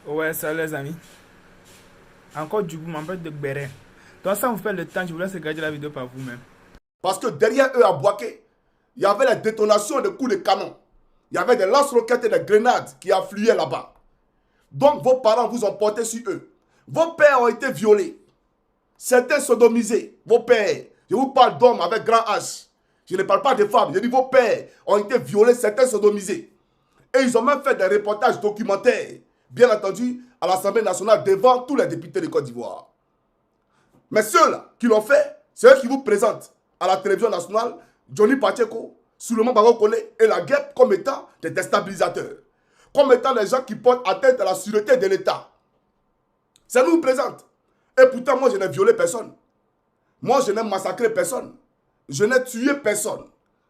Ouais, ça les amis. Encore du coup, m'empêche de bérer. Donc ça vous fait le temps, je vous laisse regarder la vidéo par vous-même. Parce que derrière eux, à Boaké, il y avait la détonation de coups de canon. Il y avait des lance-roquettes et des grenades qui affluaient là-bas. Donc vos parents vous ont porté sur eux. Vos pères ont été violés. Certains sodomisés. Vos pères. Je vous parle d'hommes avec grand H. Je ne parle pas de femmes. Je dis vos pères ont été violés, certains sodomisés. Et ils ont même fait des reportages documentaires, bien entendu, à l'Assemblée nationale devant tous les députés de Côte d'Ivoire. Mais ceux-là qui l'ont fait, c'est eux qui vous présentent à la télévision nationale Johnny Pacheco, Souleymane Bago Kone et la guêpe comme étant des déstabilisateurs, comme étant les gens qui portent atteinte à la sûreté de l'État. Ça nous présente. Et pourtant, moi, je n'ai violé personne. Moi, je n'ai massacré personne. Je n'ai tué personne.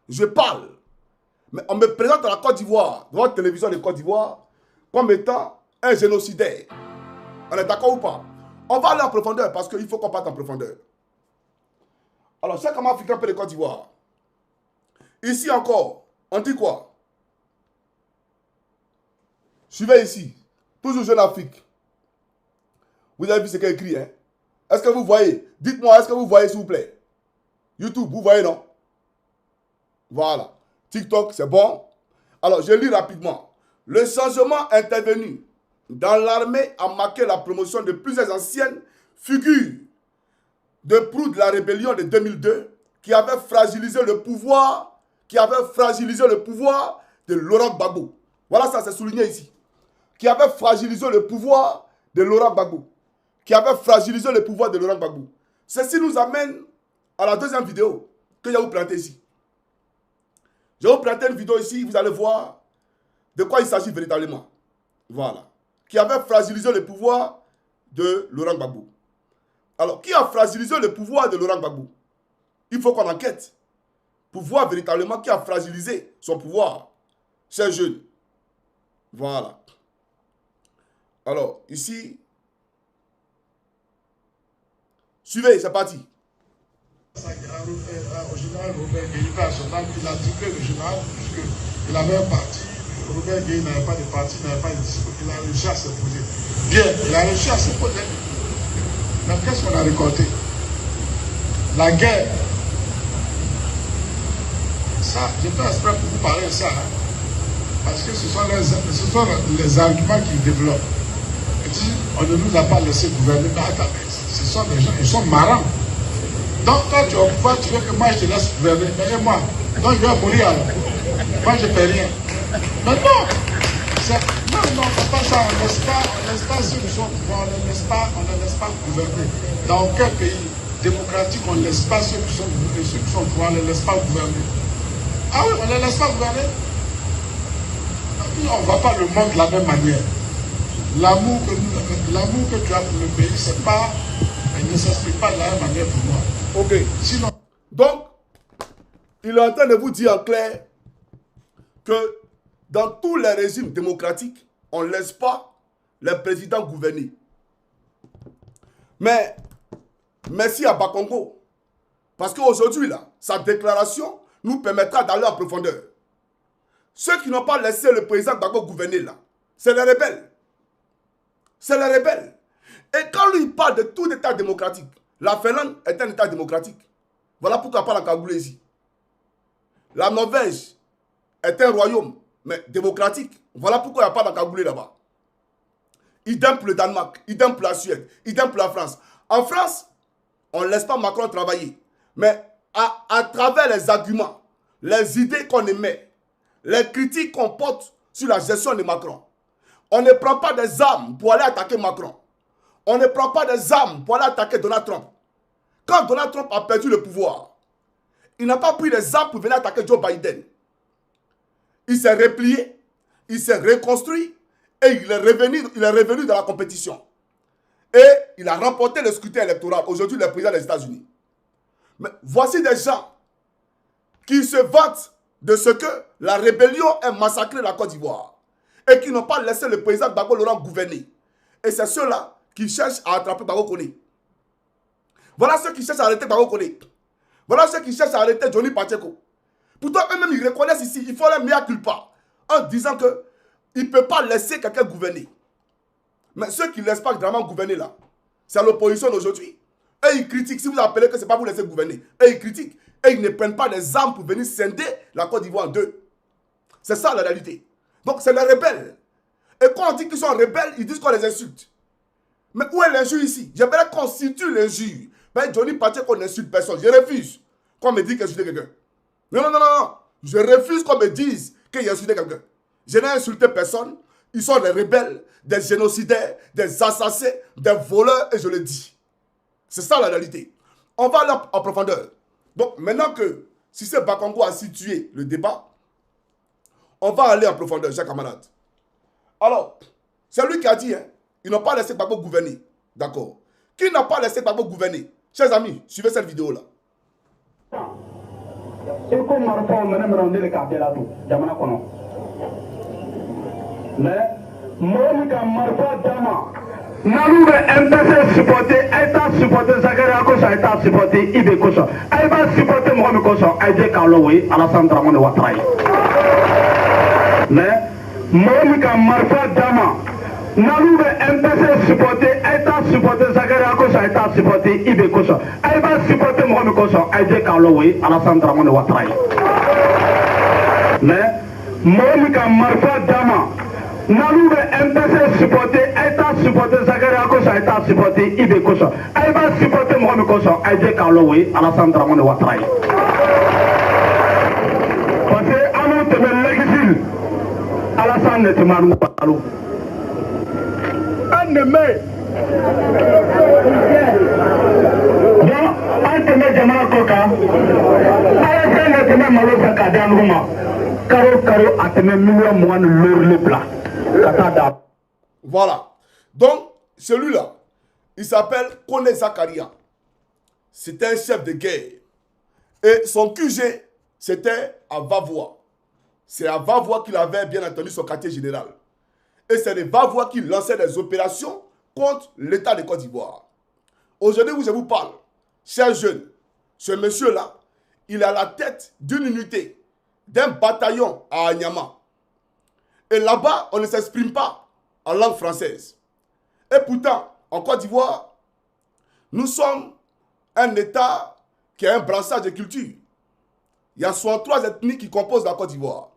Je parle. Mais on me présente à la Côte d'Ivoire, devant la télévision de Côte d'Ivoire, comme étant un génocidaire. On est d'accord ou pas? On va aller en profondeur parce qu'il faut qu'on parte en profondeur. Alors, chaque homme africain peut de Côte d'Ivoire. Ici encore, on dit quoi? Suivez ici. Toujours Jeune Afrique. Vous avez vu ce qui est écrit, hein? Est-ce que vous voyez? Dites-moi, est-ce que vous voyez, s'il vous plaît? YouTube, vous voyez, non? Voilà. TikTok, c'est bon. Alors, je lis rapidement. Le changement intervenu dans l'armée a marqué la promotion de plusieurs anciennes figures de proue de la rébellion de 2002 qui avait fragilisé le pouvoir, de Laurent Gbagbo. Voilà, ça c'est souligné ici. Qui avait fragilisé le pouvoir de Laurent Gbagbo. Ceci nous amène à la deuxième vidéo que je vais vous présenter ici. Je vais vous présenter une vidéo ici, vous allez voir de quoi il s'agit véritablement. Voilà. Qui avait fragilisé le pouvoir de Laurent Gbagbo. Alors, qui a fragilisé le pouvoir de Laurent Gbagbo? Il faut qu'on enquête pour voir véritablement qui a fragilisé son pouvoir. Ces jeunes. Voilà. Alors, ici, suivez, c'est parti. Au général Robert Gueye, il a dit que le général, puisqu'il avait un parti, Robert Gueye n'avait pas de parti, n'avait pas de discours, il a réussi à s'imposer. Bien, il a réussi à s'imposer. Mais qu'est-ce qu'on a récolté? La guerre. Ça, je fais exprès pour vous parler de ça, hein, parce que ce sont les arguments qu'ils développent. Et dit, on ne nous a pas laissé gouverner. Mais attends, ce sont des gens, ils sont marrants. Donc toi tu es au pouvoir, tu veux que moi je te laisse gouverner. Mais moi, donc je vais mourir alors. Moi je ne fais rien. Mais non, non, c'est pas ça. On ne laisse pas ceux qui sont au pouvoir, on ne laisse pas gouverner. Dans aucun pays démocratique, on ne laisse pas ceux qui sont au pouvoir, on ne les laisse pas gouverner. Ah oui, on ne les laisse pas gouverner. On ne voit pas le monde de la même manière. L'amour que tu as pour le pays, il ne s'explique pas de la même manière pour moi. Ok. Sinon, donc, il est en train de vous dire en clair que dans tous les régimes démocratiques, on ne laisse pas les présidents gouverner. Mais merci à Bakongo. Parce qu'aujourd'hui, là, sa déclaration nous permettra d'aller en profondeur. Ceux qui n'ont pas laissé le président Gbagbo gouverner, là, c'est les rebelles. C'est les rebelles. Et quand lui parle de tout État démocratique, la Finlande est un État démocratique. Voilà pourquoi il parle en cagoulé ici. La Norvège est un royaume, mais démocratique. Voilà pourquoi il n'y a pas d'encagoulé là-bas. Idem pour le Danemark, idem pour la Suède, idem pour la France. En France, on ne laisse pas Macron travailler. Mais à travers les arguments, les idées qu'on émet, les critiques qu'on porte sur la gestion de Macron, on ne prend pas des armes pour aller attaquer Macron. On ne prend pas des armes pour aller attaquer Donald Trump. Quand Donald Trump a perdu le pouvoir, il n'a pas pris des armes pour venir attaquer Joe Biden. Il s'est replié, il s'est reconstruit et il est revenu dans la compétition. Et il a remporté le scrutin électoral. Aujourd'hui, le président des États-Unis. Mais voici des gens qui se vantent de ce que la rébellion a massacré la Côte d'Ivoire et qui n'ont pas laissé le président Gbagbo Laurent gouverner. Et c'est ceux-là qui cherchent à attraper Bago Kone. Voilà ceux qui cherchent à arrêter Bago Kone. Voilà ceux qui cherchent à arrêter Johnny Pacheco. Pourtant, eux-mêmes, ils reconnaissent ici, il faut les mea culpa, en disant qu'il ne peut pas laisser quelqu'un gouverner. Mais ceux qui ne laissent pas vraiment gouverner là, c'est l'opposition d'aujourd'hui. Et ils critiquent. Si vous appelez que ce n'est pas vous laisser gouverner, et ils critiquent. Et ils ne prennent pas des armes pour venir scinder la Côte d'Ivoire en deux. C'est ça la réalité. Donc c'est les rebelles. Et quand on dit qu'ils sont rebelles, ils disent qu'on les insulte. Mais où est l'injure ici? J'aimerais qu'on situe l'injure. Ben Johnny Pacheco qu'on n'insulte personne. Je refuse qu'on me dise qu'il a insulté quelqu'un. Non, non, non, non, non. Je refuse qu'on me dise qu'il a insulté quelqu'un. Je n'ai insulté personne. Ils sont des rebelles, des génocidaires, des assassins, des voleurs, et je le dis. C'est ça la réalité. On va aller en profondeur. Donc maintenant que Cissé Bakongo a situé le débat, on va aller en profondeur, chers camarades. Alors, c'est lui qui a dit, hein, ils n'ont pas laissé Gbagbo gouverner. D'accord. Qui n'a pas laissé Gbagbo gouverner? Chers amis, suivez cette vidéo-là. Nalu bɛ MPC supporter a ye taa supporter Zakaria kosɔn a ye taa supporter IB kosɔn a ye b'a supporter mɔgɔ min kosɔn a ye jɛ k'a lɔ o ye Alassane Dramane Ouattara ye mais mɔgɔ min ka marifa d'a ma nalu bɛ MPC supporter a ye taa supporter Zakaria kosɔn a ye taa supporter IB kosɔn a ye b'a supporter mɔgɔ min kosɔn a ye jɛ k'a lɔ o ye Alassane Dramane Ouattara ye mais mɔgɔ min ka marifa d'a ma nalu bɛ MPC supporter a ye taa supporter Zakaria kosɔn a ye taa supporter IB kosɔn a ye b'a supporter mɔgɔ min kosɔn a ye jɛ k'a lɔ o ye Alassane Dramane Ouattara ye parce que an n'u tɛmɛ l'exil Alassane ne tɛmɛ an n'u balo an de mɛ donc an tɛmɛ jamana kɔ kan Alassane ne tɛmɛ malo fɛ k'a di an n'u ma karo karo a tɛmɛ miliyɔn 20 ni lorili bila. Voilà. Donc, celui-là, il s'appelle Kone Zakaria. C'était un chef de guerre. Et son QG, c'était à Vavois. C'est à Vavois qu'il avait bien entendu son quartier général. Et c'est de Vavois qui lançait des opérations contre l'État de Côte d'Ivoire. Aujourd'hui où je vous parle, chers jeunes, ce monsieur-là, il est à la tête d'une unité, d'un bataillon à Anyama. Et là-bas, on ne s'exprime pas en langue française. Et pourtant, en Côte d'Ivoire, nous sommes un État qui a un brassage de culture. Il y a 63 ethnies qui composent la Côte d'Ivoire.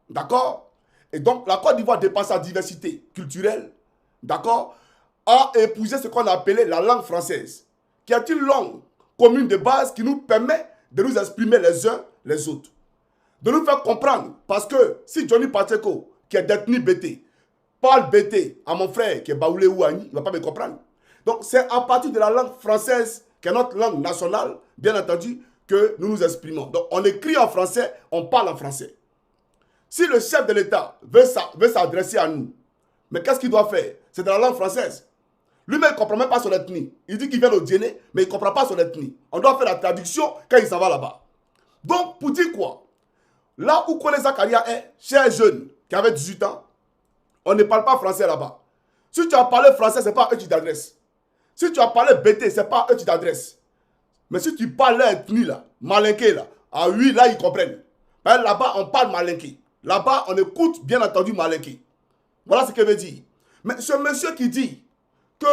D'accord? Et donc, la Côte d'Ivoire, dépasse sa diversité culturelle, d'accord, a épousé ce qu'on a appelé la langue française, qui est une langue commune de base qui nous permet de nous exprimer les uns les autres. De nous faire comprendre. Parce que si Johnny Pacheco, qui est d'ethnie BT, parle BT à mon frère qui est Baoulé Ouani, il ne va pas me comprendre. Donc c'est à partir de la langue française, qui est notre langue nationale, bien entendu, que nous nous exprimons. Donc on écrit en français, on parle en français. Si le chef de l'État veut s'adresser à nous, mais qu'est-ce qu'il doit faire? C'est dans la langue française. Lui-même, il ne comprend même pas son ethnie. Il dit qu'il vient au dîner, mais il ne comprend pas son ethnie. On doit faire la traduction quand il s'en va là-bas. Donc, pour dire quoi? Là où Kone Zakaria est, cher jeune, qui avait 18 ans, on ne parle pas français là-bas. Si tu as parlé français, ce n'est pas eux qui t'adressent. Si tu as parlé BT, ce n'est pas eux qui t'adressent. Mais si tu parles l'ethnie là, malinké là, ah oui, là ils comprennent. Ben, là-bas, on parle malinké. Là-bas, on écoute bien entendu malinké. Voilà ce que veut dire. Mais ce monsieur qui dit que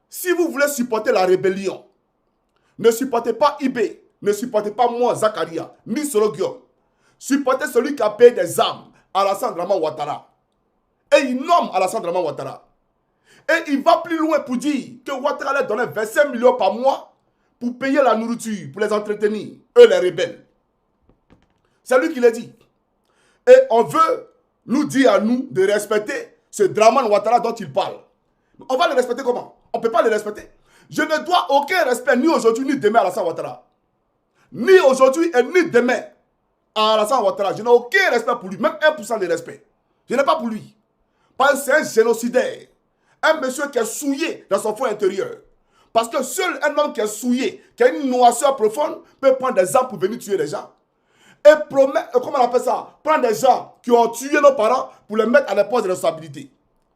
si vous voulez supporter la rébellion, ne supportez pas IB, ne supportez pas moi, Zakaria, ni Solo Guillaume. Supportez celui qui a payé des armes, Alassane Dramane Ouattara. Et il nomme Alassane Dramane Ouattara. Et il va plus loin pour dire que Ouattara leur donnait 25 millions par mois pour payer la nourriture, pour les entretenir, eux les rebelles. C'est lui qui l'a dit. Et on veut nous dire à nous de respecter ce Dramane Ouattara dont il parle. On va le respecter comment? On ne peut pas le respecter. Je ne dois aucun respect ni aujourd'hui ni demain à Alassane Ouattara. Ni aujourd'hui et ni demain à Alassane Ouattara. Je n'ai aucun respect pour lui, même 1% de respect. Je n'ai pas pour lui. Parce que c'est un génocidaire. Un monsieur qui est souillé dans son fond intérieur. Parce que seul un homme qui est souillé, qui a une noirceur profonde, peut prendre des armes pour venir tuer les gens. Et promettre, comment on appelle ça? Prendre des gens qui ont tué nos parents pour les mettre à des postes de responsabilité.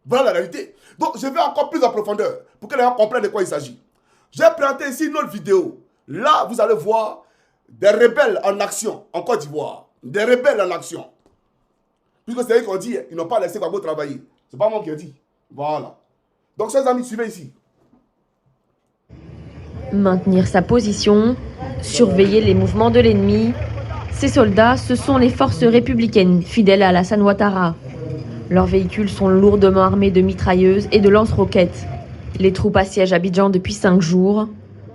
Voilà la réalité. Donc je vais encore plus en profondeur pour que les gens comprennent de quoi il s'agit. J'ai présenté ici une autre vidéo. Là, vous allez voir des rebelles en action en Côte d'Ivoire. Des rebelles en action. Puisque c'est eux qui ont dit, ils n'ont pas laissé Gbagbo travailler. C'est pas moi qui ai dit. Voilà. Donc, chers amis, suivez ici. Maintenir sa position, surveiller les mouvements de l'ennemi. Ces soldats, ce sont les forces républicaines fidèles à Alassane Ouattara. Leurs véhicules sont lourdement armés de mitrailleuses et de lance-roquettes. Les troupes assiègent Abidjan depuis 5 jours.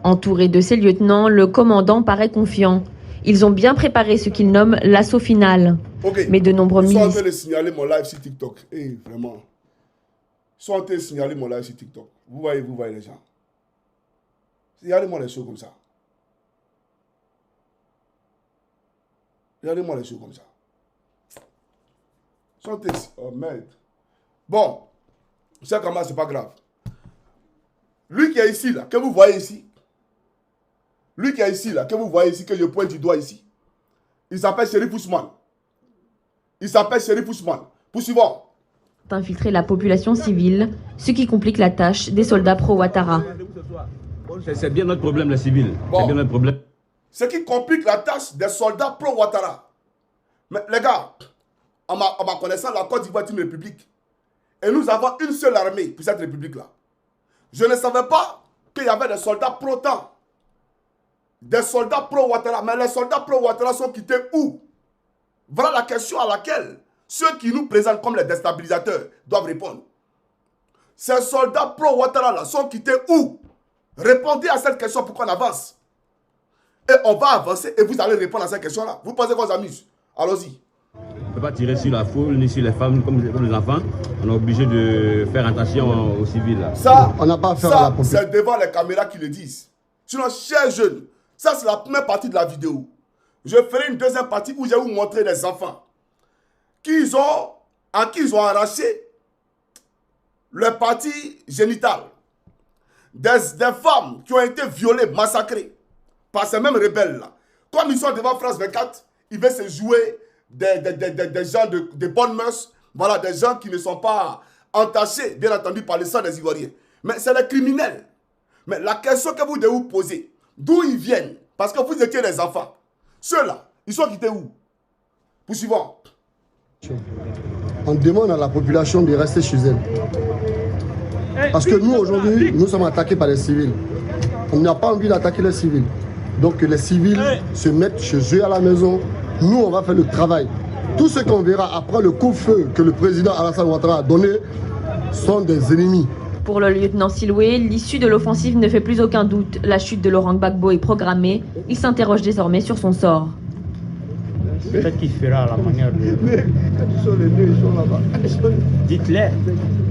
Entouré de ses lieutenants, le commandant paraît confiant. Ils ont bien préparé ce qu'ils nomment l'assaut final. Okay. Mais de nombreux militaires... militaires... Ils sont en train de signaler mon live sur TikTok. Vraiment. Ils sont en train de signaler mon live sur TikTok. Vous voyez les gens. Regardez-moi les choses comme ça. Regardez-moi les choses comme ça. Ils sont en train de... Oh merde. Bon. C'est comment, c'est pas grave. Lui qui est ici, là, que vous voyez ici. Lui qui est ici, là, que vous voyez ici, que je pointe du doigt ici. Il s'appelle Chérif Ousmane. Il s'appelle Chérif Ousmane. Poursuivons. Infiltrer la population civile, ce qui complique la tâche des soldats pro-Ouattara. C'est bien notre problème, les civils. Bon. C'est bien notre problème. Ce qui complique la tâche des soldats pro-Ouattara. Mais les gars, à ma connaissance, la Côte d'Ivoire est une république. Et nous avons une seule armée pour cette république-là. Je ne savais pas qu'il y avait des soldats pro-temps. Des soldats pro-Ouattara. Mais les soldats pro-Ouattara sont quittés où? Voilà la question à laquelle ceux qui nous présentent comme les déstabilisateurs doivent répondre. Ces soldats pro-Ouattara sont quittés où? Répondez à cette question pour qu'on avance. Et on va avancer et vous allez répondre à cette question-là. Vous pensez qu'on s'amuse? Allons-y. On ne peut pas tirer sur la foule ni sur les femmes comme les enfants. On est obligé de faire attention aux civils. Là. Ça, on n'a pas à faire à la police. C'est devant les caméras qui le disent. Sinon, chers jeunes, ça c'est la première partie de la vidéo. Je ferai une deuxième partie où je vais vous montrer des enfants à qui ils ont arraché leur partie génitale. Des femmes qui ont été violées, massacrées par ces mêmes rebelles-là. Comme ils sont devant France 24, ils veulent se jouer des gens de bonnes mœurs, voilà, des gens qui ne sont pas entachés, bien entendu, par le sang des Ivoiriens. Mais c'est les criminels. Mais la question que vous devez vous poser, d'où ils viennent? Parce que vous étiez des enfants. Ceux-là, ils sont quittés où? Poursuivons. On demande à la population de rester chez elle. Parce que nous, aujourd'hui, nous sommes attaqués par les civils. On n'a pas envie d'attaquer les civils. Donc les civils se mettent chez eux à la maison. Nous, on va faire le travail. Tout ce qu'on verra après le coup de feu que le président Alassane Ouattara a donné sont des ennemis. Pour le lieutenant Siloué, l'issue de l'offensive ne fait plus aucun doute. La chute de Laurent Gbagbo est programmée. Il s'interroge désormais sur son sort. Peut-être qu'il fera la manière de... Dites-les,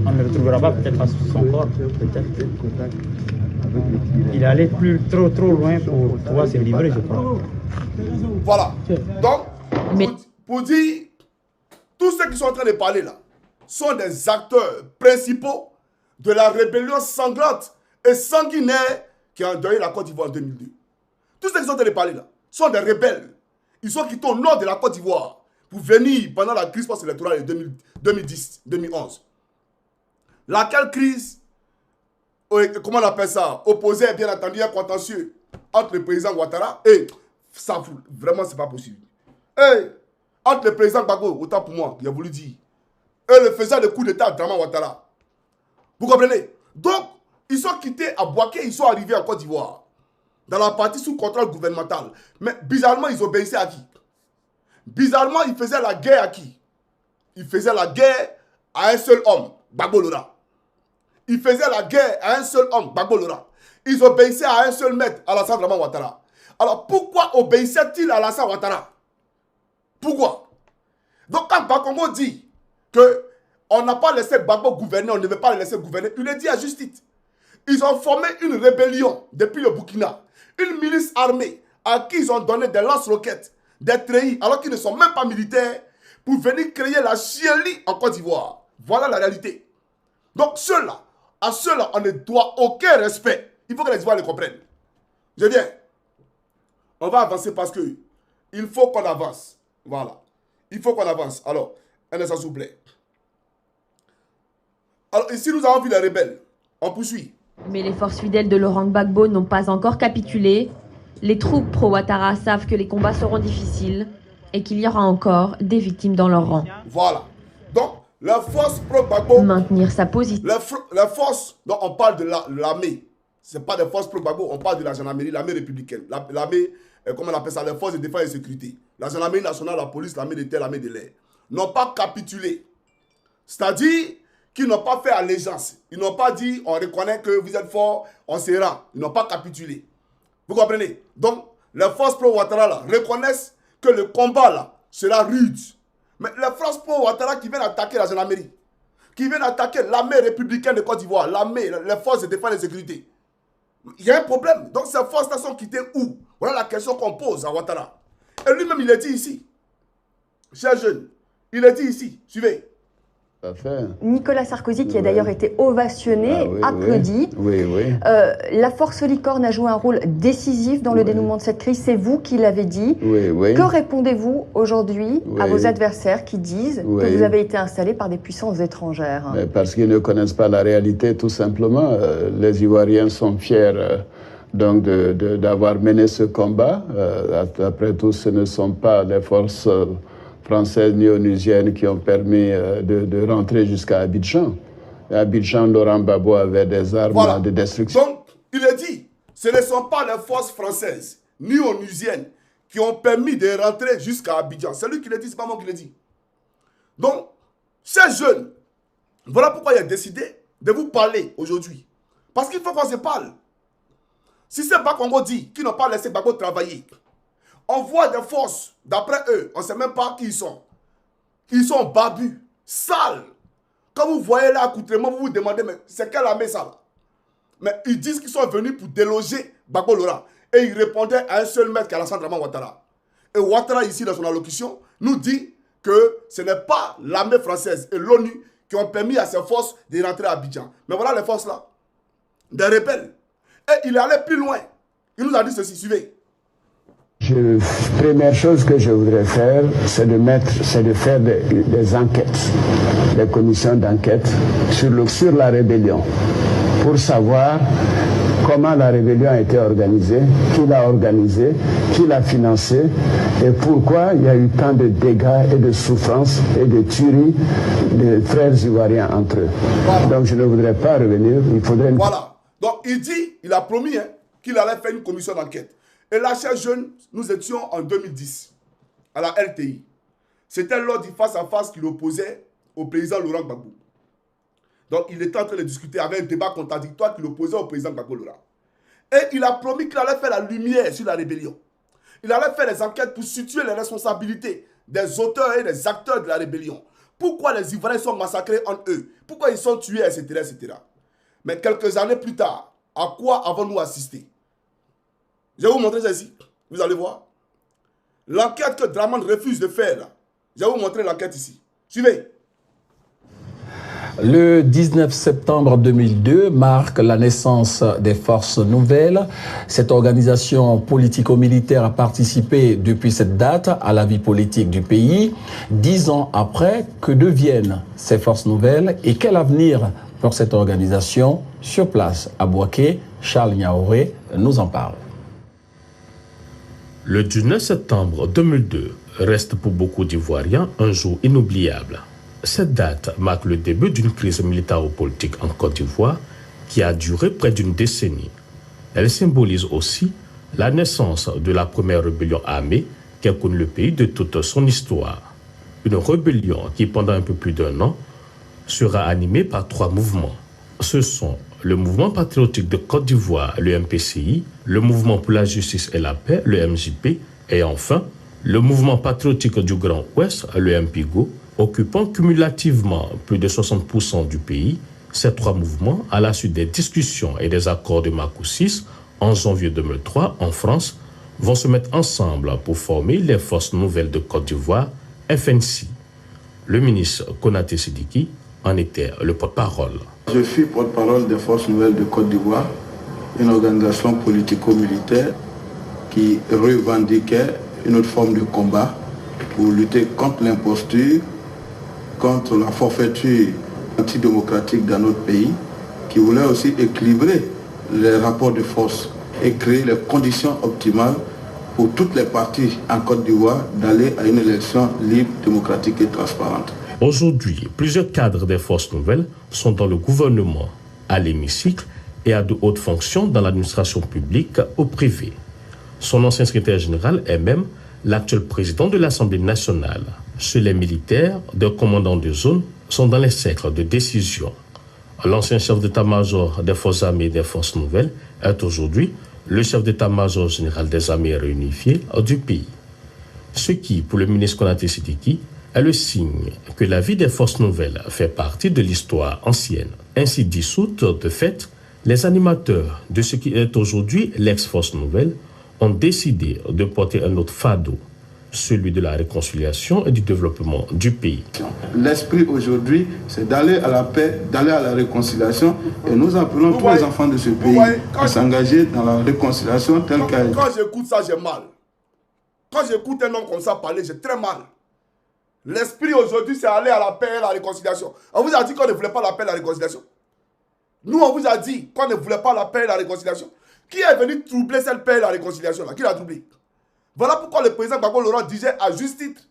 on ne le retrouvera pas peut-être à son corps, peut-être. Il allait trop loin pour pouvoir se livrer, je crois. Voilà. Donc, pour dire, tous ceux qui sont en train de parler là, sont des acteurs principaux de la rébellion sanglante et sanguinaire qui a endeuillé la Côte d'Ivoire en 2002. Tous ceux qui sont en train de parler là, sont des rebelles. Ils sont quittés au nord de la Côte d'Ivoire pour venir pendant la crise post-électorale de 2010-2011. Laquelle crise, comment on appelle ça, opposait bien entendu un contentieux entre le président Ouattara et ça, vraiment c'est pas possible. Et entre le président Gbagbo, autant pour moi, il a voulu dire, et le faisant de coup d'état Draman Ouattara. Vous comprenez? Donc, ils sont quittés à Bouaké, ils sont arrivés en Côte d'Ivoire. Dans la partie sous contrôle gouvernemental. Mais bizarrement, ils obéissaient à qui? Bizarrement, ils faisaient la guerre à qui? Ils faisaient la guerre à un seul homme, Gbagbo Lora. Ils faisaient la guerre à un seul homme, Gbagbo Lora. Ils obéissaient à un seul maître, Alassane Draman Ouattara. Alors pourquoi obéissaient-ils à Alassane Ouattara? Pourquoi? Donc quand Bakongo dit qu'on n'a pas laissé Gbagbo gouverner, on ne veut pas le laisser gouverner, il le dit à juste titre. Ils ont formé une rébellion depuis le Burkina. Une milice armée à qui ils ont donné des lance-roquettes, des treillis, alors qu'ils ne sont même pas militaires, pour venir créer la chienlit en Côte d'Ivoire. Voilà la réalité. Donc ceux-là, à ceux-là, on ne doit aucun respect. Il faut que les Ivoiriens le comprennent. Je viens. On va avancer parce que il faut qu'on avance. Voilà. Il faut qu'on avance. Alors, un instant s'il vous plaît. Alors ici, nous avons vu les rebelles. On poursuit. Mais les forces fidèles de Laurent Gbagbo n'ont pas encore capitulé. Les troupes pro-Ouattara savent que les combats seront difficiles et qu'il y aura encore des victimes dans leur rang. Voilà. Donc, La force pro-Gbagbo. Maintenir sa position. La force dont on parle de l'armée, ce n'est pas des forces pro-Gbagbo, on parle de la gendarmerie, l'armée républicaine. L'armée, comment on appelle ça, les forces de défense et de sécurité. La gendarmerie nationale, la police, l'armée de terre, l'armée de l'air. N'ont pas capitulé. C'est-à-dire qu'ils n'ont pas fait allégeance. Ils n'ont pas dit, on reconnaît que vous êtes fort, on se rend. Ils n'ont pas capitulé. Vous comprenez? Donc, les forces pro-Ouattara là reconnaissent que le combat là sera rude. Mais les forces pro-Ouattara qui viennent attaquer la gendarmerie, qui viennent attaquer l'armée républicaine de Côte d'Ivoire, l'armée, les forces de défense et de sécurité, il y a un problème. Donc ces forces-là sont quittées où? Voilà la question qu'on pose à Ouattara. Et lui-même, il est dit ici, cher jeune, il est dit ici, suivez. Nicolas Sarkozy, qui a d'ailleurs été ovationné, applaudi. La force licorne a joué un rôle décisif dans le dénouement de cette crise. C'est vous qui l'avez dit. Que répondez-vous aujourd'hui à vos adversaires qui disent que vous avez été installé par des puissances étrangères? Parce qu'ils ne connaissent pas la réalité, tout simplement. Les Ivoiriens sont fiers donc d'avoir mené ce combat. Après tout, ce ne sont pas les forces françaises ni onusiennes qui ont permis de rentrer jusqu'à Abidjan. À Abidjan, Laurent Gbagbo avait des armes de destruction. Donc, il est dit, ce ne sont pas les forces françaises ni onusiennes qui ont permis de rentrer jusqu'à Abidjan. C'est lui qui le dit, c'est pas moi qui le dis. Donc, chers jeunes, voilà pourquoi il a décidé de vous parler aujourd'hui. Parce qu'il faut qu'on se parle. Si c'est Bakongo dit qu'ils n'ont pas laissé Gbagbo travailler, on voit des forces, d'après eux, on ne sait même pas qui ils sont. Ils sont babus, sales. Quand vous voyez l'accoutrement, vous vous demandez, mais c'est quelle armée ça là? Mais ils disent qu'ils sont venus pour déloger Gbagbo Laurent. Et ils répondaient à un seul maître qui est Alassane Dramane Ouattara. Et Ouattara, ici, dans son allocution, nous dit que ce n'est pas l'armée française et l'ONU qui ont permis à ces forces de rentrer à Abidjan. Mais voilà les forces là, des rebelles. Et il est allé plus loin. Il nous a dit ceci, suivez. Première chose que je voudrais faire, c'est de faire des enquêtes, des commissions d'enquête sur la rébellion, pour savoir comment la rébellion a été organisée, qui l'a organisée, qui l'a financée, et pourquoi il y a eu tant de dégâts et de souffrances et de tueries de frères ivoiriens entre eux. Voilà. Donc je ne voudrais pas revenir, il faudrait... Voilà, donc il a promis qu'il allait faire une commission d'enquête. Et là, chers jeunes, nous étions en 2010, à la LTI. C'était lors du face-à-face qu'il opposait au président Laurent Gbagbo. Donc, il était en train de discuter avec un débat contradictoire qu'il opposait au président Gbagbo Laurent. Et il a promis qu'il allait faire la lumière sur la rébellion. Il allait faire des enquêtes pour situer les responsabilités des auteurs et des acteurs de la rébellion. Pourquoi les Ivoiriens sont massacrés entre eux? Pourquoi ils sont tués, etc., etc. Mais quelques années plus tard, à quoi avons-nous assisté? Je vais vous montrer ça ici. Vous allez voir. L'enquête que Dramane refuse de faire, là. Je vais vous montrer l'enquête ici. Suivez. Le 19 septembre 2002 marque la naissance des Forces Nouvelles. Cette organisation politico-militaire a participé depuis cette date à la vie politique du pays. 10 ans après, que deviennent ces Forces Nouvelles et quel avenir pour cette organisation? Sur place, à Bouaké, Charles Niaouré nous en parle. Le 19 septembre 2002 reste pour beaucoup d'Ivoiriens un jour inoubliable. Cette date marque le début d'une crise militaro-politique en Côte d'Ivoire qui a duré près d'une décennie. Elle symbolise aussi la naissance de la première rébellion armée qui a connu le pays de toute son histoire. Une rébellion qui, pendant un peu plus d'1 an, sera animée par 3 mouvements. Ce sont le mouvement patriotique de Côte d'Ivoire, le MPCI, le mouvement pour la justice et la paix, le MJP, et enfin, le mouvement patriotique du Grand Ouest, le MPIGO, occupant cumulativement plus de 60% du pays. Ces 3 mouvements, à la suite des discussions et des accords de Makou 6, en janvier 2003, en France, vont se mettre ensemble pour former les Forces Nouvelles de Côte d'Ivoire, FNC. Le ministre Konaté Sidiki en était le porte-parole. Je suis porte-parole des Forces Nouvelles de Côte d'Ivoire, une organisation politico-militaire qui revendiquait une autre forme de combat pour lutter contre l'imposture, contre la forfaiture antidémocratique dans notre pays, qui voulait aussi équilibrer les rapports de force et créer les conditions optimales pour toutes les parties en Côte d'Ivoire d'aller à une élection libre, démocratique et transparente. Aujourd'hui, plusieurs cadres des forces nouvelles sont dans le gouvernement, à l'hémicycle et à de hautes fonctions dans l'administration publique ou privée. Son ancien secrétaire général est même l'actuel président de l'Assemblée nationale. Chez les militaires, des commandants de zone sont dans les cercles de décision. L'ancien chef d'état-major des forces armées et des forces nouvelles est aujourd'hui le chef d'état-major général des armées réunifiées du pays. Ce qui, pour le ministre Konaté Sidiki, est le signe que la vie des forces nouvelles fait partie de l'histoire ancienne. Ainsi dissoute, de fait, les animateurs de ce qui est aujourd'hui l'ex-force nouvelle ont décidé de porter un autre fardeau, celui de la réconciliation et du développement du pays. L'esprit aujourd'hui, c'est d'aller à la paix, d'aller à la réconciliation, et nous appelons tous les enfants de ce pays à s'engager dans la réconciliation telle qu'elle. Quand j'écoute ça, j'ai mal. Quand j'écoute un homme comme ça parler, j'ai très mal. L'esprit aujourd'hui, c'est aller à la paix et à la réconciliation. On vous a dit qu'on ne voulait pas la paix et la réconciliation. Nous, on vous a dit qu'on ne voulait pas la paix et la réconciliation. Qui est venu troubler cette paix et la réconciliation là? Qui l'a troublé? Voilà pourquoi le président Gbagbo Laurent disait à juste titre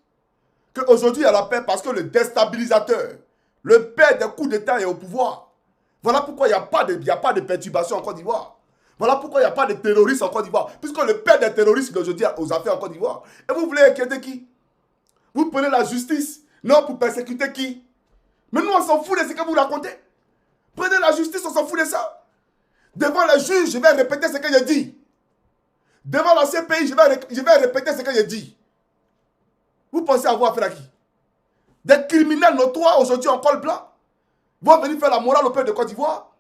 qu'aujourd'hui il y a la paix parce que le déstabilisateur, le père des coups d'État est au pouvoir. Voilà pourquoi il n'y a pas de perturbation en Côte d'Ivoire. Voilà pourquoi il n'y a pas de terroristes en Côte d'Ivoire. Puisque le père des terroristes aujourd'hui aux affaires en Côte d'Ivoire. Et vous voulez inquiéter qui? Vous prenez la justice, non pour persécuter qui? Mais nous on s'en fout de ce que vous racontez. Prenez la justice, on s'en fout de ça. Devant les juges, je vais répéter ce que j'ai dit. Devant la CPI, je vais répéter ce que j'ai dit. Vous pensez avoir affaire à qui? Des criminels notoires aujourd'hui en col blanc vont venir faire la morale au peuple de Côte d'Ivoire.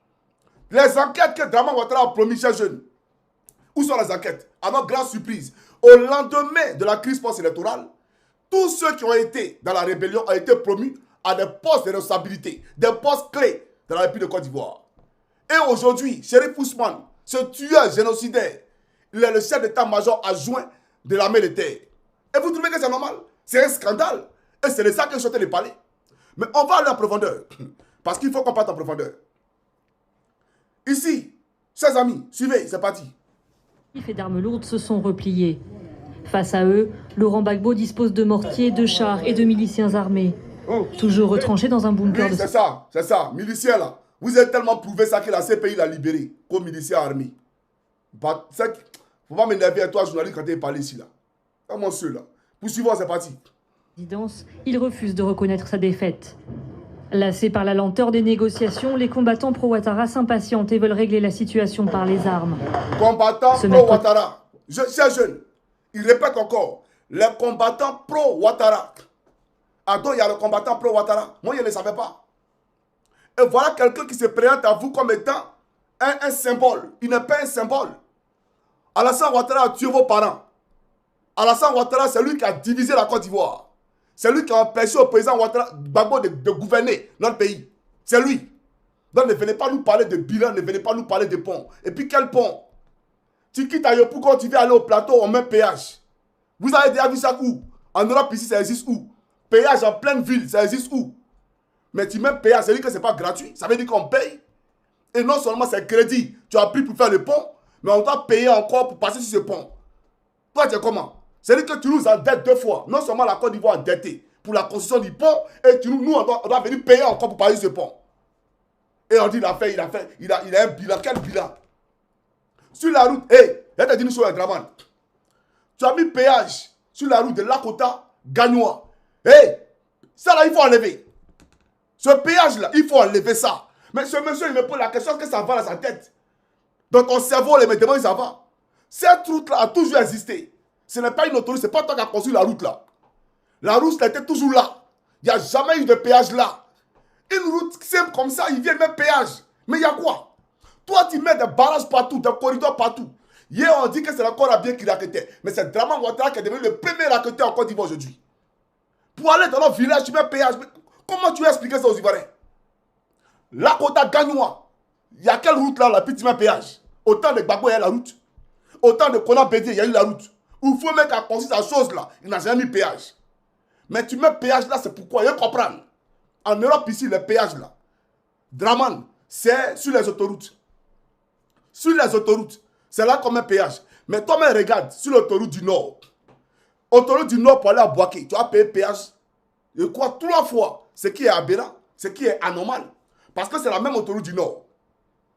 Les enquêtes que Dramane Ouattara a promis chez jeunes. Où sont les enquêtes? À notre grande surprise, au lendemain de la crise post-électorale, tous ceux qui ont été dans la rébellion ont été promus à des postes de responsabilité, des postes clés dans la République de Côte d'Ivoire. Et aujourd'hui, Chérif Ousmane, ce tueur génocidaire, il est le chef d'état-major adjoint de l'armée de terre. Et vous trouvez que c'est normal? C'est un scandale. Et c'est de ça que je souhaitais de parler. Mais on va aller en profondeur. Parce qu'il faut qu'on parte en profondeur. Ici, chers amis, suivez, c'est parti. Les faits d'armes lourdes se sont repliés. Face à eux, Laurent Gbagbo dispose de mortiers, de chars et de miliciens armés. Toujours retranchés dans un bunker de... C'est ça, miliciens là. Vous avez tellement prouvé ça que la CPI l'a libéré comme miliciens armés. Faut pas m'énerver à toi, journaliste, quand tu es parlé ici là. Comment ceux là? Poursuivons, c'est parti. Il refuse de reconnaître sa défaite. Lassés par la lenteur des négociations, les combattants pro-Ouattara s'impatientent et veulent régler la situation par les armes. Combattants pro-Ouattara. Chers jeunes, il répète encore. Les combattants pro-Ouattara. Ah donc il y a le combattant pro-Ouattara. Moi je ne le savais pas. Et voilà quelqu'un qui se présente à vous comme étant un symbole. Il n'est pas un symbole. Alassane Ouattara a tué vos parents. Alassane Ouattara, c'est lui qui a divisé la Côte d'Ivoire. C'est lui qui a empêché au président Ouattara Gbagbo de gouverner notre pays. C'est lui. Donc ne venez pas nous parler de bilan, ne venez pas nous parler de pont. Et puis quel pont? Tu quittes à Yopou quand tu veux aller au plateau, on met péage. Vous avez déjà vu ça où? En Europe ici, ça existe où? Péage en pleine ville, ça existe où? Mais tu mets péage, ça veut dire que ce n'est pas gratuit. Ça veut dire qu'on paye. Et non seulement c'est crédit, tu as pris pour faire le pont, mais on doit payer encore pour passer sur ce pont. Toi, tu es comment? C'est-à-dire que tu nous endettes 2 fois. Non seulement la Côte d'Ivoire endettée pour la construction du pont, et nous, on doit venir payer encore pour passer sur ce pont. Et on dit, il a un bilan. Quel bilan? Sur la route, je te dis une chose, Dramane. Tu as mis péage sur la route de Lakota, Gagnoa. Ça là, il faut enlever. Ce péage-là, il faut enlever ça. Mais ce monsieur, il me pose la question, est-ce que ça va dans sa tête? Dans ton cerveau, il me demande si ça va. Cette route-là a toujours existé. Ce n'est pas une autoroute, ce n'est pas toi qui as construit la route là. La route, elle était toujours là. Il n'y a jamais eu de péage là. Une route simple comme ça, il vient mettre péage. Mais il y a quoi? Toi, tu mets des barrages partout, des corridors partout. Hier, on dit que c'est encore bien qui raquetait. Mais c'est Dramane Ouattara qui est devenu le premier raqueté en Côte d'Ivoire aujourd'hui. Pour aller dans notre village, tu mets péage. Mais comment tu vas expliquer ça aux Ivoiriens? Lakota Gagnoa. Il y a quelle route là, la petite main péage? Autant de Gbagbo, il y a la route. Autant de Kona Bédié, il y a eu la route. Où il faut mettre à construire sa chose là. Il n'a jamais mis péage. Mais tu mets péage là, c'est pourquoi? Il faut comprendre. En Europe ici, le péage là, Dramane, c'est sur les autoroutes. Sur les autoroutes, c'est là qu'on met péage. Mais toi-même, regarde, sur l'autoroute du Nord. Autoroute du Nord pour aller à Boaké, tu as payé péage. Je crois 3 fois. ce qui est aberrant, ce qui est anormal. Parce que c'est la même autoroute du Nord.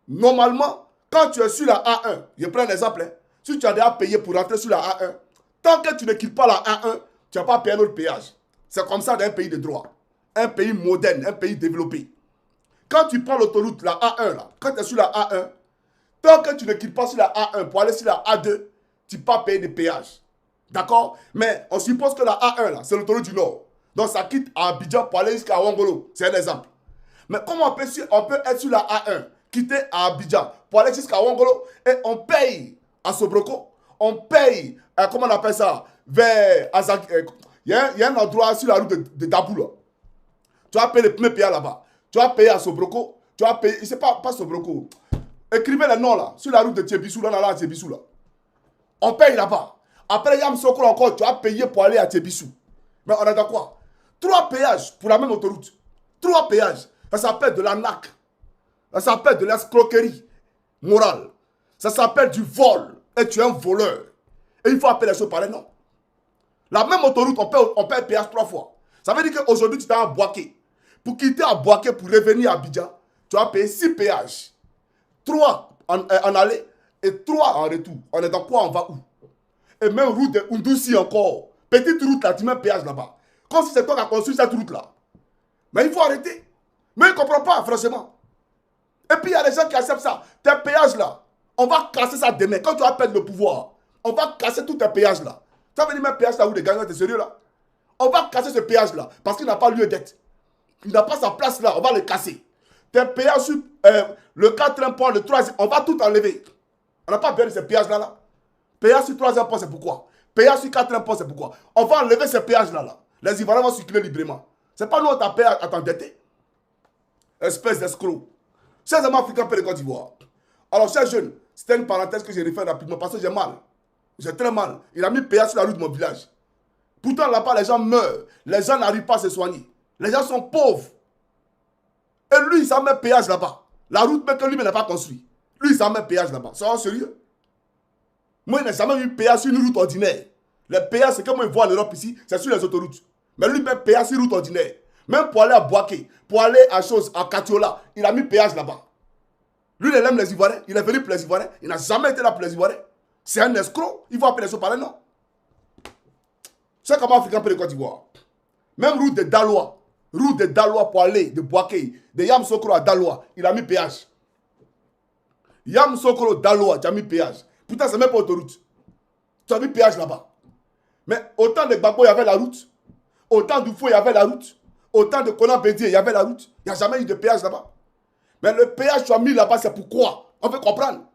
Normalement, quand tu es sur la A1, je prends un exemple, hein, si tu as déjà payé pour rentrer sur la A1, tant que tu ne quittes pas la A1, tu n'as pas payé notre péage. C'est comme ça dans un pays de droit. Un pays moderne, un pays développé. Quand tu prends l'autoroute, la A1, là, quand tu es sur la A1, tant que tu ne quittes pas sur la A1 pour aller sur la A2, tu ne peux pas payer de péage. D'accord? Mais on suppose que la A1, là, c'est l'autoroute du Nord. Donc ça quitte à Abidjan pour aller jusqu'à Wangolo. C'est un exemple. Mais comment on peut être sur la A1, quitter à Abidjan pour aller jusqu'à Wangolo et on paye à Sobroko, on paye, comment on appelle ça, vers Azak. Il y a un endroit sur la route de Dabou là. Tu vas payer le premier péage là-bas. Tu vas payer à Sobroko, tu vas payer, c'est pas Sobroko. Écrivez le nom là, sur la route de Tchébissou, là, Tchébissou là. On paye là-bas. Après, Yam Sokolo encore, tu vas payer pour aller à Tchébissou. Mais on est dans quoi? 3 péages pour la même autoroute. 3 péages. Ça s'appelle de l'arnaque. Ça s'appelle de l'escroquerie morale. Ça s'appelle du vol. Et tu es un voleur. Et il faut appeler les choses par les noms. La même autoroute, on paie un péage 3 fois. Ça veut dire qu'aujourd'hui, tu t'es à Boaké. Pour quitter à Boaké, pour revenir à Abidjan, tu vas payer 6 péages. 3 en aller et 3 en retour. On est dans quoi? On va où? Et même route de Undoussi encore. Petite route là, tu mets un péage là-bas. Comme si c'est toi qui as construit cette route là. Mais il faut arrêter. Mais ils ne comprennent pas, franchement. Et puis il y a des gens qui acceptent ça. Tes péages là, on va casser ça demain. Quand tu vas perdre le pouvoir, on va casser tous tes péages là. Tu vas venir mettre un péage là où les gagnants, t'es sérieux là? On va casser ce péage là parce qu'il n'a pas lieu d'être. Il n'a pas sa place là, on va le casser. Tes péages sur le 4e pont, le 3e, on va tout enlever. On n'a pas besoin de ces péages là. Péage sur 3e pont, c'est pourquoi? Péage sur 4e pont, c'est pourquoi? On va enlever ces péages là. Les Ivoiriens vont circuler librement. C'est pas nous on t'a payé à t'endetter. Espèce d'escroc. Chers amis africains, de Côte d'Ivoire. Alors, chers jeunes, c'était une parenthèse que j'ai refait rapidement parce que j'ai mal. J'ai très mal. Il a mis péage sur la rue de mon village. Pourtant, là-bas, les gens meurent. Les gens n'arrivent pas à se soigner. Les gens sont pauvres. Et lui, il s'en met péage là-bas. La route même que lui, il n'a pas construit. Lui, il s'en met péage là-bas. C'est en sérieux? Moi, il n'a jamais eu péage sur une route ordinaire. Le péage, c'est comme moi, je vois en Europe ici, c'est sur les autoroutes. Mais lui, il met péage sur une route ordinaire. Même pour aller à Boaké, pour aller à Katiola, il a mis péage là-bas. Lui, il aime les Ivoiriens. Il est venu pour les Ivoiriens. Il n'a jamais été là pour les Ivoiriens. C'est un escroc. Il faut appeler les choses par les noms. C'est comment Africain peut de Côte d'Ivoire. Même route de Daloa. Route de Daloa pour aller de Boaké, de Yamsokro à Daloa, il a mis péage. Yamsokro, Daloa, tu as mis péage. Putain, c'est même pas autoroute. Tu as mis péage là-bas. Mais autant de Gbagbo, il y avait la route. Autant du Fou, il y avait la route. Autant de Konan Bédié, il y avait la route. Il n'y a jamais eu de péage là-bas. Mais le péage que tu as mis là-bas, c'est pourquoi? On veut comprendre.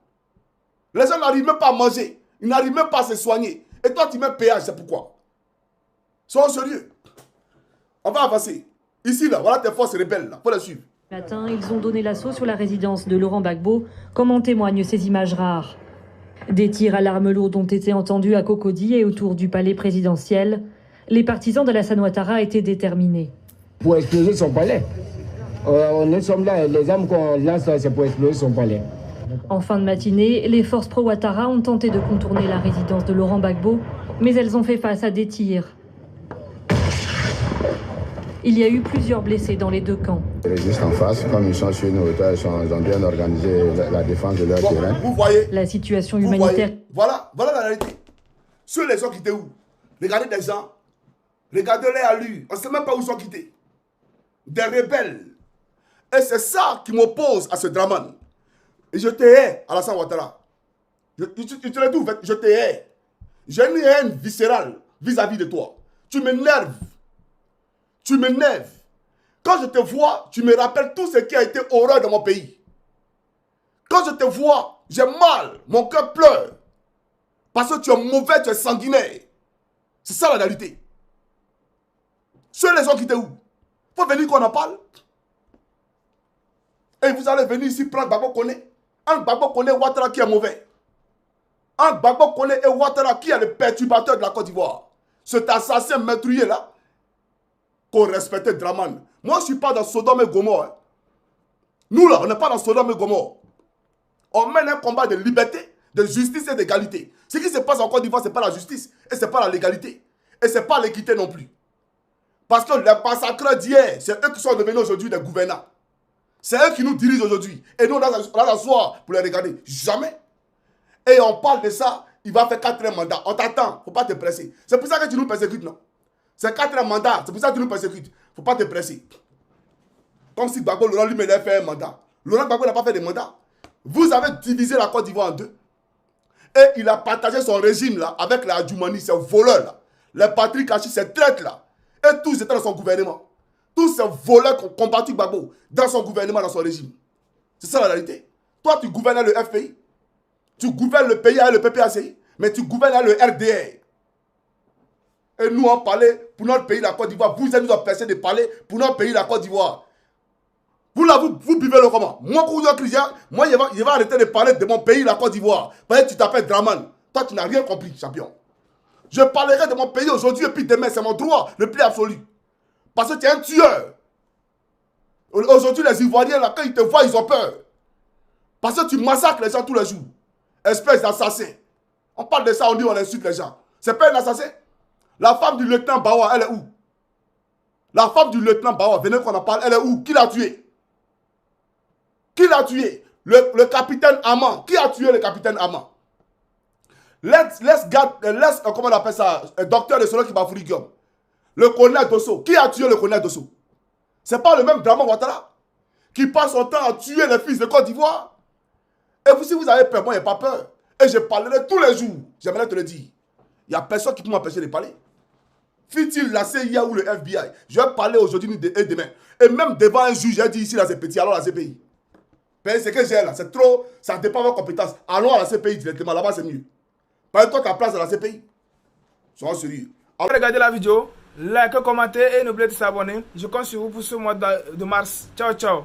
Les gens n'arrivent même pas à manger. Ils n'arrivent même pas à se soigner. Et toi, tu mets péage, c'est pourquoi? Sois sérieux. On va avancer. Ici, là, voilà tes forces rebelles, là. Faut les suivre. Ce matin, ils ont donné l'assaut sur la résidence de Laurent Gbagbo, comme en témoignent ces images rares. Des tirs à l'arme lourde ont été entendus à Cocody et autour du palais présidentiel. Les partisans d'Alassane Ouattara étaient déterminés. Pour exploser son palais. Nous sommes là, les armes qu'on lance, c'est pour exploser son palais. En fin de matinée, les forces pro-Ouattara ont tenté de contourner la résidence de Laurent Gbagbo, mais elles ont fait face à des tirs. Il y a eu plusieurs blessés dans les deux camps. Juste en face, comme ils sont sur une hauteur, ils ont bien organisé la défense de leur terrain. Vous voyez? La situation humanitaire. Voilà la réalité. Ceux les gens qui étaient où? Regardez des gens. Regardez-les à lui. On ne sait même pas où ils sont quittés. Des rebelles. Et c'est ça qui m'oppose à ce drame. Et je te hais, Alassane Ouattara. Je te l'ai dit, je te hais. J'ai une haine viscérale vis-à-vis de toi. Tu m'énerves. Tu m'énerves. Quand je te vois, tu me rappelles tout ce qui a été horreur dans mon pays. Quand je te vois, j'ai mal. Mon cœur pleure. Parce que tu es mauvais, tu es sanguinaire. C'est ça la réalité. Ceux les gens qui étaient où? Faut venir qu'on en parle. Et vous allez venir ici prendre Gbagbo Koné. Un Gbagbo Koné Ouattara qui est mauvais. Un Gbagbo Koné et Ouattara qui est le perturbateur de la Côte d'Ivoire. Cet assassin meurtrier là, qu'on respectait Dramane. Moi je ne suis pas dans Sodome et Gomorrhe. Hein. Nous là, on n'est pas dans Sodome et Gomorrhe. On mène un combat de liberté, de justice et d'égalité. Ce qui se passe en Côte d'Ivoire, ce n'est pas la justice et ce n'est pas la légalité. Et ce n'est pas l'équité non plus. Parce que les massacreurs d'hier, c'est eux qui sont devenus aujourd'hui des gouvernants. C'est eux qui nous dirigent aujourd'hui. Et nous, on a s'asseoir pour les regarder. Jamais. Et on parle de ça, il va faire 4e mandat. On t'attend, il ne faut pas te presser. C'est pour ça que tu nous persécutes, non? C'est 4e mandat, c'est pour ça que tu nous persécutes. Il ne faut pas te presser. Comme si Gbagbo, Laurent lui-même a fait un mandat. Laurent Gbagbo n'a pas fait de mandat. Vous avez divisé la Côte d'Ivoire en deux. Et il a partagé son régime là avec les Adjoumani, ces voleurs là. Les Patrick Hachi, ces traîtres là. Et tous étaient dans son gouvernement. Tous ces voleurs qui ont combattu Gbagbo dans son gouvernement, dans son régime. C'est ça la réalité. Toi, tu gouvernes le FPI. Tu gouvernes le pays avec le PPACI. Mais tu gouvernes avec le RDR. Et nous, on parlait pour notre pays, la Côte d'Ivoire. Vous allez nous empêcher de parler pour notre pays, la Côte d'Ivoire. Vous là, vous buvez le comment? Moi, je vais arrêter de parler de mon pays, la Côte d'Ivoire. Parce que tu t'appelles Draman. Toi, tu n'as rien compris, champion. Je parlerai de mon pays aujourd'hui et puis demain, c'est mon droit le plus absolu. Parce que tu es un tueur. Aujourd'hui, les Ivoiriens, là, quand ils te voient, ils ont peur. Parce que tu massacres les gens tous les jours. Espèce d'assassin. On parle de ça, on dit on insulte les gens. C'est pas un assassin? La femme du lieutenant Bawa, elle est où? La femme du lieutenant Bawa, venez qu'on en parle, elle est où? Qui l'a tué? Qui l'a tué? Le capitaine Amman. Qui a tué le capitaine Amman? Comment on appelle ça? Docteur de Solo Kibafouri Guillaume. Le colonel Dosso. Qui a tué le colonel Dosso? C'est pas le même Draman Ouattara qui passe son temps à tuer les fils de Côte d'Ivoire. Et vous, si vous avez peur, moi, il n'y a pas peur. Et je parlerai tous les jours. J'aimerais te le dire. Il n'y a personne qui peut m'empêcher de parler. Fut-il la CIA ou le FBI? Je vais parler aujourd'hui et demain. Et même devant un juge, j'ai dit ici, là, c'est petit, alors la CPI. C'est que j'ai là, c'est trop, ça dépend de vos compétences. Allons à la CPI directement, là-bas c'est mieux. Par exemple, ta place à la CPI. Sois sérieux. Regardez la vidéo, likez, commentez et n'oubliez pas de s'abonner. Je compte sur vous pour ce mois de mars. Ciao, ciao.